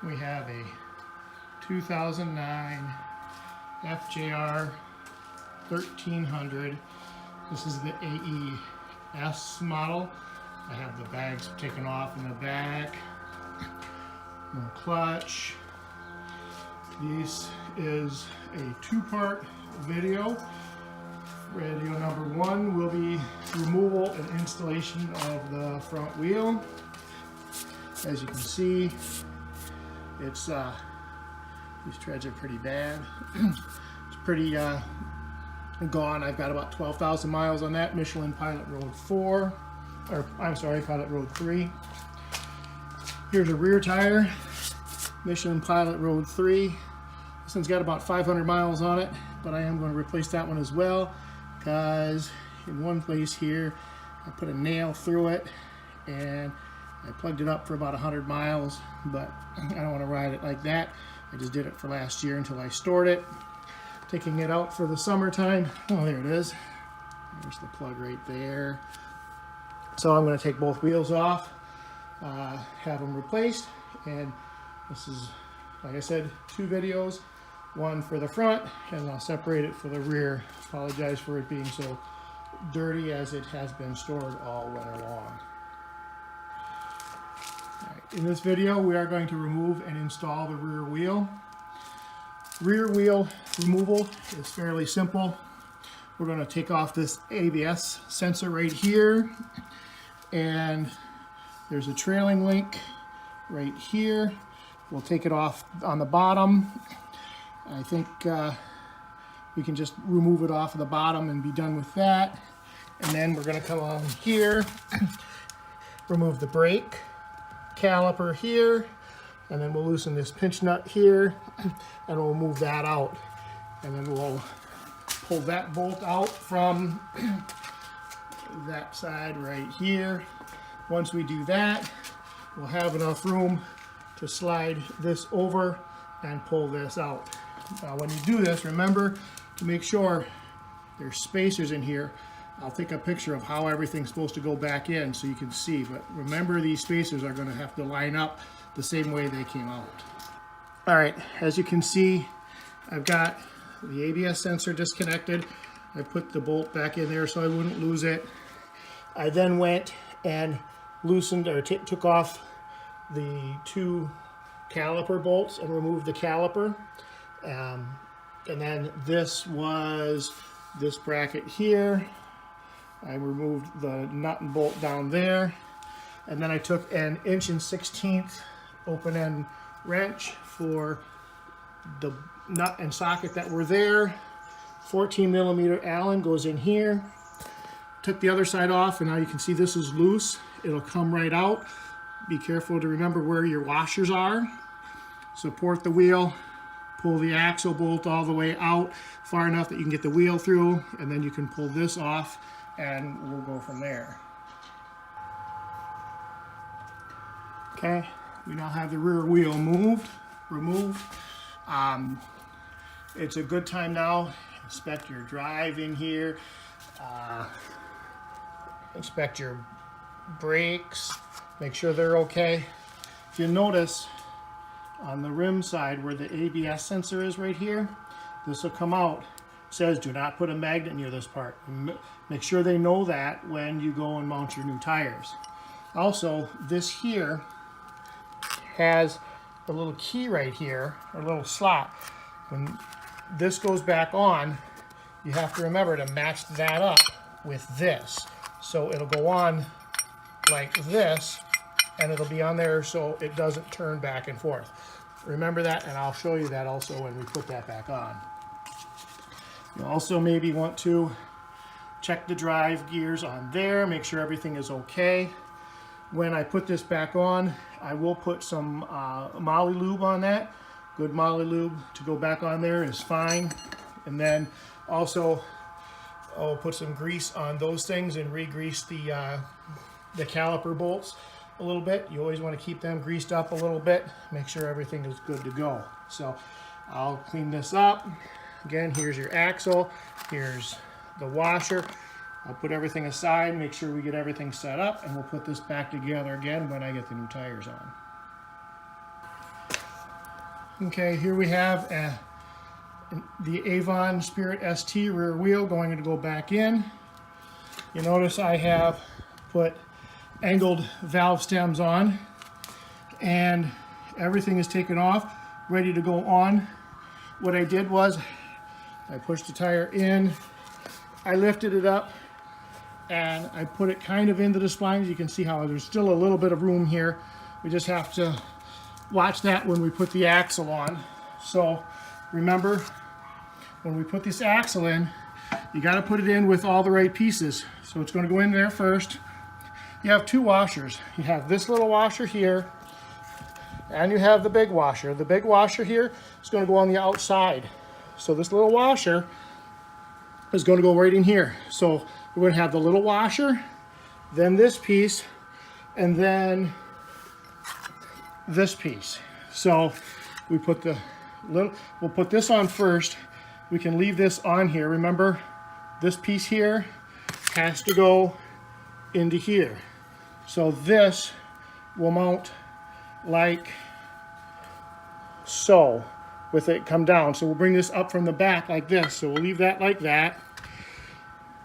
we have a 2009 FJR 1300. This is the AES model. I have the bags taken off in the back. No clutch. This is a two-part video. Video number one will be removal and installation of the front wheel. As you can see, it's these treads are pretty bad. It's pretty gone. I've got about 12,000 miles on that Michelin Pilot Road 4, or I'm sorry, Pilot Road 3. Here's a rear tire, Michelin Pilot Road 3. This one's got about 500 miles on it, but I am going to replace that one as well, because in one place here I put a nail through it and I plugged it up for about 100 miles, but I don't want to ride it like that. I just did it for last year until I stored it. Taking it out for the summertime. Oh, there it is. There's the plug right there. So I'm going to take both wheels off, have them replaced, and this is, like I said, two videos. One for the front, and I'll separate it for the rear. Apologize for it being so dirty, as it has been stored all winter long. In this video, we are going to remove and install the rear wheel. Rear wheel removal is fairly simple. We're going to take off this ABS sensor right here, and there's a trailing link right here. We'll take it off on the bottom. I think we can just remove it off of the bottom and be done with that. And then we're going to come on here, remove the brake caliper here, and then we'll loosen this pinch nut here, and we'll move that out, and then we'll pull that bolt out from that side right here. Once we do that, we'll have enough room to slide this over and pull this out. Now when you do this, remember to make sure there's spacers in here. I'll take a picture of how everything's supposed to go back in so you can see, but remember these spacers are going to have to line up the same way they came out. Alright, as you can see, I've got the ABS sensor disconnected. I put the bolt back in there so I wouldn't lose it. I then went and loosened or took off the two caliper bolts and removed the caliper. And then this was this bracket here. I removed the nut and bolt down there, and then I took an 1 1/16" open end wrench for the nut and socket that were there. 14mm Allen goes in here. Took the other side off, and now you can see this is loose. It'll come right out. Be careful to remember where your washers are. Support the wheel. Pull the axle bolt all the way out far enough that you can get the wheel through, and then you can pull this off, and we'll go from there. Okay, we now have the rear wheel removed. It's a good time now. Inspect your drive in here. Inspect your brakes. Make sure they're okay. If you notice, on the rim side where the ABS sensor is right here, this will come out. It says do not put a magnet near this part. Make sure they know that when you go and mount your new tires. Also, this here has a little key right here, a little slot. When this goes back on, you have to remember to match that up with this. So it'll go on like this, and it'll be on there so it doesn't turn back and forth. Remember that, and I'll show you that also when we put that back on. You also maybe want to check the drive gears on there, make sure everything is okay. When I put this back on, I will put some Molly Lube on that. Good Molly Lube to go back on there is fine. And then also I'll put some grease on those things and re-grease the caliper bolts a little bit. You always want to keep them greased up a little bit, make sure everything is good to go. So I'll clean this up. Again, here's your axle, here's the washer. I'll put everything aside, make sure we get everything set up, and we'll put this back together again when I get the new tires on. Okay, here we have the Avon Spirit ST rear wheel going to go back in. You notice I have put angled valve stems on, and everything is taken off, ready to go on. What I did was I pushed the tire in, I lifted it up, and I put it kind of into the splines. You can see how there's still a little bit of room here. We just have to watch that when we put the axle on. So remember, when we put this axle in, you got to put it in with all the right pieces. So it's going to go in there first. You have two washers. You have this little washer here, and you have the big washer. The big washer here is going to go on the outside. So this little washer is going to go right in here. So we're going to have the little washer, then this piece, and then this piece. So we put the little, we'll put this on first. We can leave this on here. Remember, this piece here has to go into here. So this will mount like so, with it come down. So we'll bring this up from the back like this. So we'll leave that like that.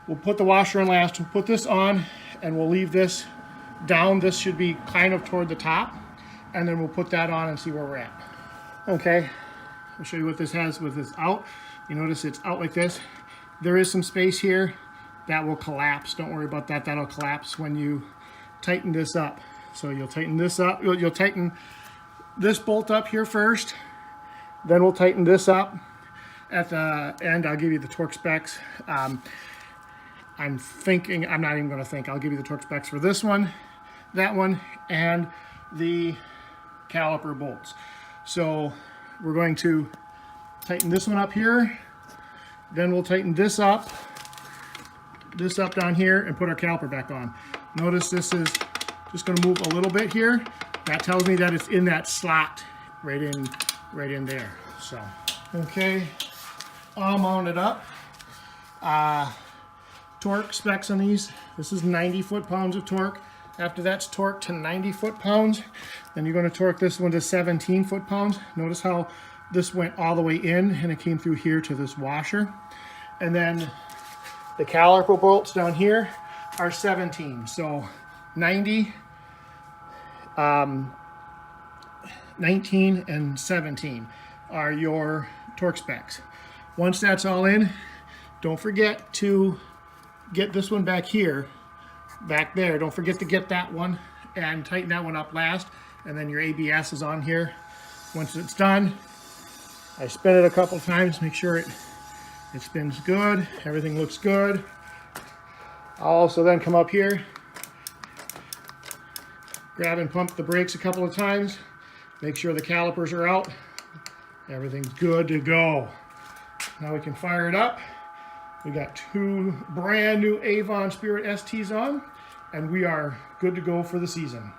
We'll put the washer on last. We'll put this on, and we'll leave this down. This should be kind of toward the top, and then we'll put that on and see where we're at. Okay, I'll show you what this has with this out. You notice it's out like this. There is some space here that will collapse. Don't worry about that. That'll collapse when you tighten this up. So you'll tighten this up. You'll tighten this bolt up here first. Then we'll tighten this up. At the end, I'll give you the torque specs. I'm not even going to think. I'll give you the torque specs for this one, that one, and the caliper bolts. So we're going to tighten this one up here. Then we'll tighten this up down here, and put our caliper back on. Notice this is just going to move a little bit here. That tells me that it's in that slot right in there. So, okay, all mounted up. Torque specs on these. This is 90 foot-pounds of torque. After that's torqued to 90 foot-pounds, then you're going to torque this one to 17 foot-pounds. Notice how this went all the way in, and it came through here to this washer. And then the caliper bolts down here are 17. So 90, 19, and 17 are your torque specs. Once that's all in, don't forget to get this one back here, back there. Don't forget to get that one and tighten that one up last. And then your ABS is on here. Once it's done, I spin it a couple times, make sure it spins good, everything looks good. I'll also then come up here, grab and pump the brakes a couple of times, make sure the calipers are out. Everything's good to go. Now we can fire it up. We got two brand new Avon Spirit STs on, and we are good to go for the season.